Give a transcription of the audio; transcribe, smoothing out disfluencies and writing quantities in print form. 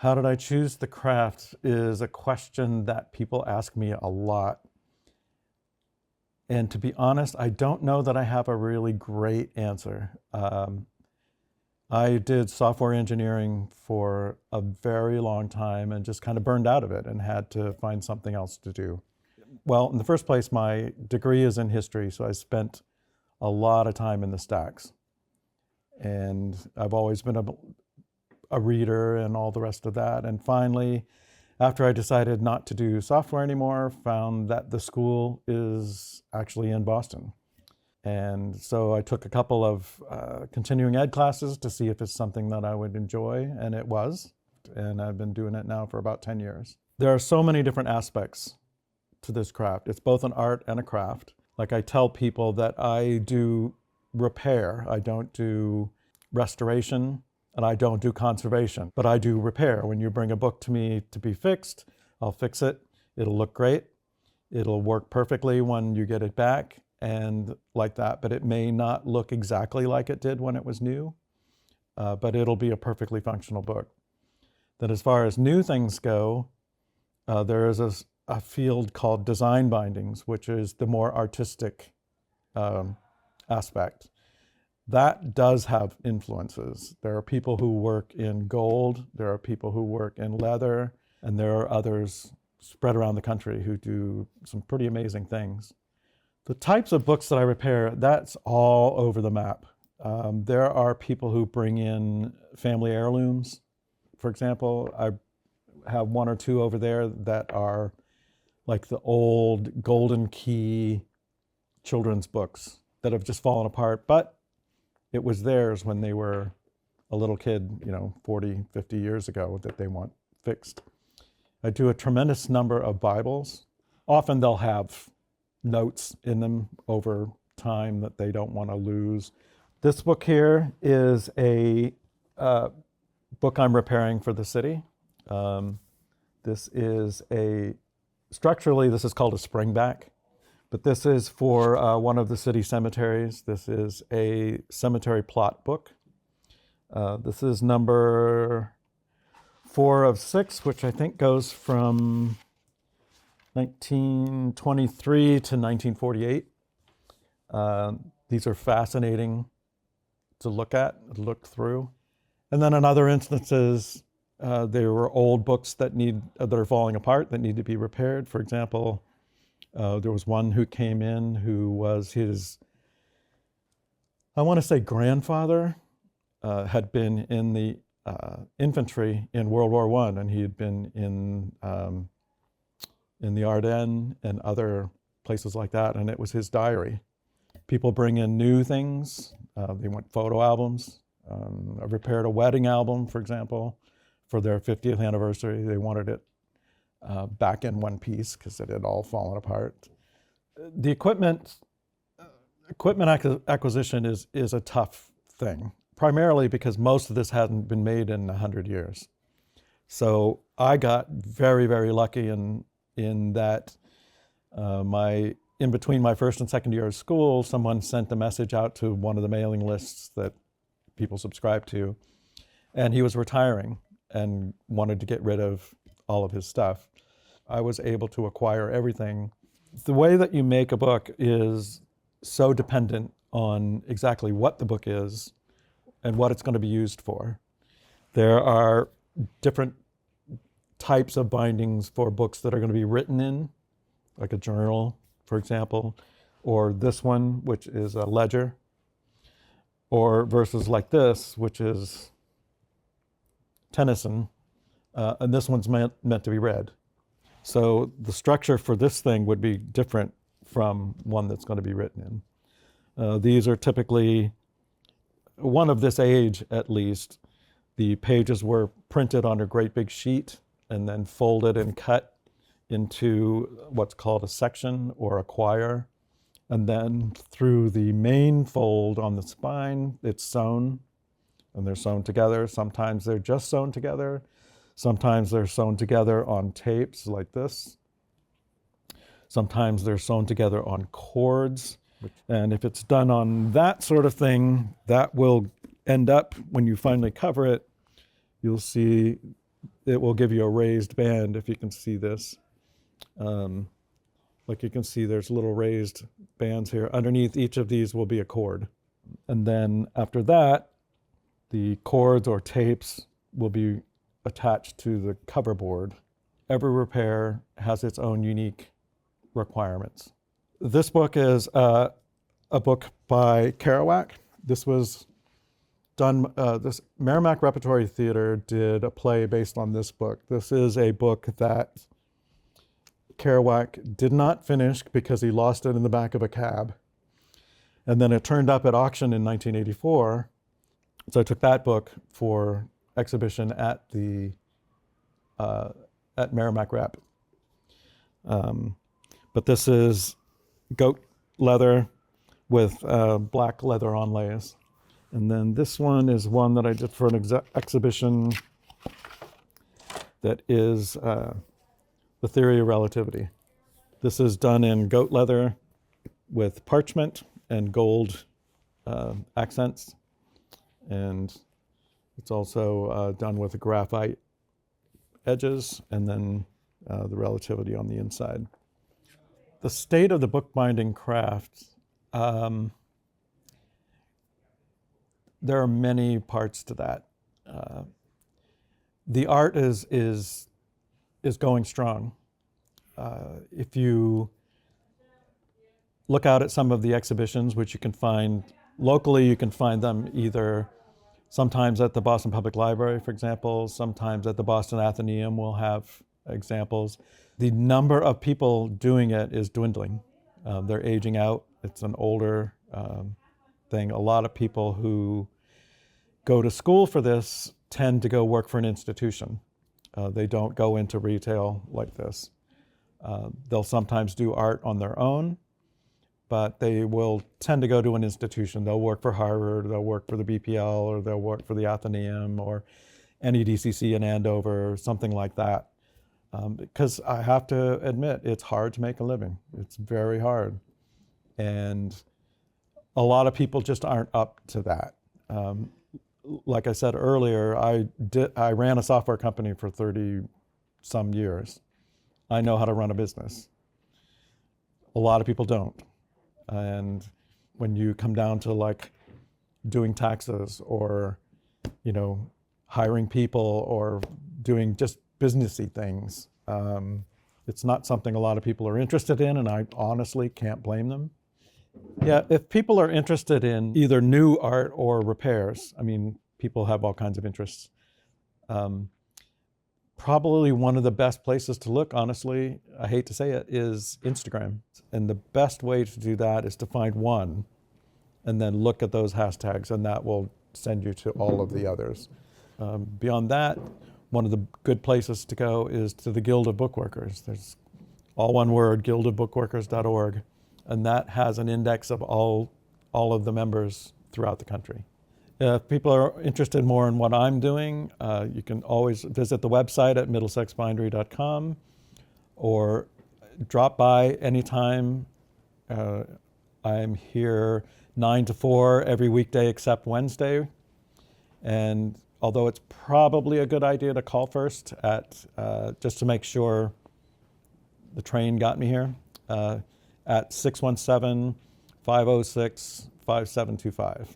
How did I choose the craft is a question that people ask me a lot. And to be honest, I don't know that I have a really great answer. I did software engineering for a very long time and just kind of burned out of it and had to find something else to do. Well, in the first place, my degree is in history, so I spent a lot of time in the stacks. And I've always been a reader and all the rest of that. And finally, after I decided not to do software anymore, found that the school is actually in Boston. And so I took a couple of continuing ed classes to see if it's something that I would enjoy, and it was. And I've been doing it now for about 10 years. There are so many different aspects to this craft. It's both an art and a craft. Like I tell people that I do repair. I don't do restoration, and I don't do conservation, but I do repair. When you bring a book to me to be fixed, I'll fix it. It'll look great. It'll work perfectly when you get it back and like that, but it may not look exactly like it did when it was new, but it'll be a perfectly functional book. Then as far as new things go, there is a field called design bindings, which is the more artistic aspect. That does have influences. There are people who work in gold, there are people who work in leather, and there are others spread around the country who do some pretty amazing things. The types of books that I repair, that's all over the map. There are people who bring in family heirlooms. For example, I have one or two over there that are like the old Golden Key children's books that have just fallen apart, but it was theirs when they were a little kid, 40, 50 years ago that they want fixed. I do a tremendous number of Bibles. Often they'll have notes in them over time that they don't want to lose. This book here is a book I'm repairing for the city. Structurally, this is called a springback. But this is for one of the city cemeteries. This is a cemetery plot book. This is number 4 of 6, which I think goes from 1923 to 1948. These are fascinating to look through. And then in other instances, there were old books that are falling apart that need to be repaired. For example, there was one who came in who was his, I want to say grandfather, had been in the infantry in World War I, and he had been in the Ardennes and other places like that, and it was his diary. People bring in new things. They want photo albums. I repaired a wedding album, for example, for their 50th anniversary. They wanted it back in one piece because it had all fallen apart. The equipment acquisition is a tough thing, primarily because most of this hadn't been made in 100 years. So I got very, very lucky in that in between my first and second year of school, someone sent a message out to one of the mailing lists that people subscribe to, and he was retiring and wanted to get rid of all of his stuff. I was able to acquire everything. The way that you make a book is so dependent on exactly what the book is and what it's going to be used for. There are different types of bindings for books that are going to be written in, like a journal, for example, or this one, which is a ledger, or versus like this, which is Tennyson, and this one's meant to be read. So the structure for this thing would be different from one that's going to be written in. These are typically, one of this age at least, the pages were printed on a great big sheet and then folded and cut into what's called a section or a quire. And then through the main fold on the spine, it's sewn, and they're sewn together. Sometimes they're just sewn together. Sometimes they're sewn together on tapes like this. Sometimes they're sewn together on cords. And if it's done on that sort of thing, that will end up, when you finally cover it, you'll see it will give you a raised band, if you can see this. Like you can see there's little raised bands here. Underneath each of these will be a cord. And then after that, the cords or tapes will be attached to the cover board. Every repair has its own unique requirements. This book is a book by Kerouac. This was done, this Merrimack Repertory Theater did a play based on this book. This is a book that Kerouac did not finish because he lost it in the back of a cab. And then it turned up at auction in 1984. So I took that book for exhibition at the at Merrimack Rep. But this is goat leather with black leather onlays. And then this one is one that I did for an exhibition that is The Theory of Relativity. This is done in goat leather with parchment and gold accents. And it's also done with graphite edges and then the relativity on the inside. The state of the bookbinding craft, there are many parts to that. The art is going strong. If you look out at some of the exhibitions, which you can find locally, you can find them either sometimes at the Boston Public Library, for example, sometimes at the Boston Athenaeum will have examples. The number of people doing it is dwindling. They're aging out. It's an older thing. A lot of people who go to school for this tend to go work for an institution. They don't go into retail like this. They'll sometimes do art on their own, but they will tend to go to an institution. They'll work for Harvard, they'll work for the BPL, or they'll work for the Athenaeum, or NEDCC in Andover, or something like that. Because I have to admit, it's hard to make a living. It's very hard. And a lot of people just aren't up to that. Like I said earlier, I ran a software company for 30 some years. I know how to run a business. A lot of people don't. And when you come down to like doing taxes or, you know, hiring people or doing just businessy things, it's not something a lot of people are interested in, and I honestly can't blame them. Yeah, if people are interested in either new art or repairs, I mean, people have all kinds of interests. Probably one of the best places to look, honestly, I hate to say it, is Instagram. And the best way to do that is to find one and then look at those hashtags, and that will send you to all of the others. Beyond that, one of the good places to go is to the Guild of Bookworkers. There's all one word, guildofbookworkers.org, and that has an index of all of the members throughout the country. If people are interested more in what I'm doing, you can always visit the website at middlesexbindery.com or drop by anytime. I'm here 9 to 4 every weekday except Wednesday. And although it's probably a good idea to call first just to make sure the train got me here, at 617-506-5725.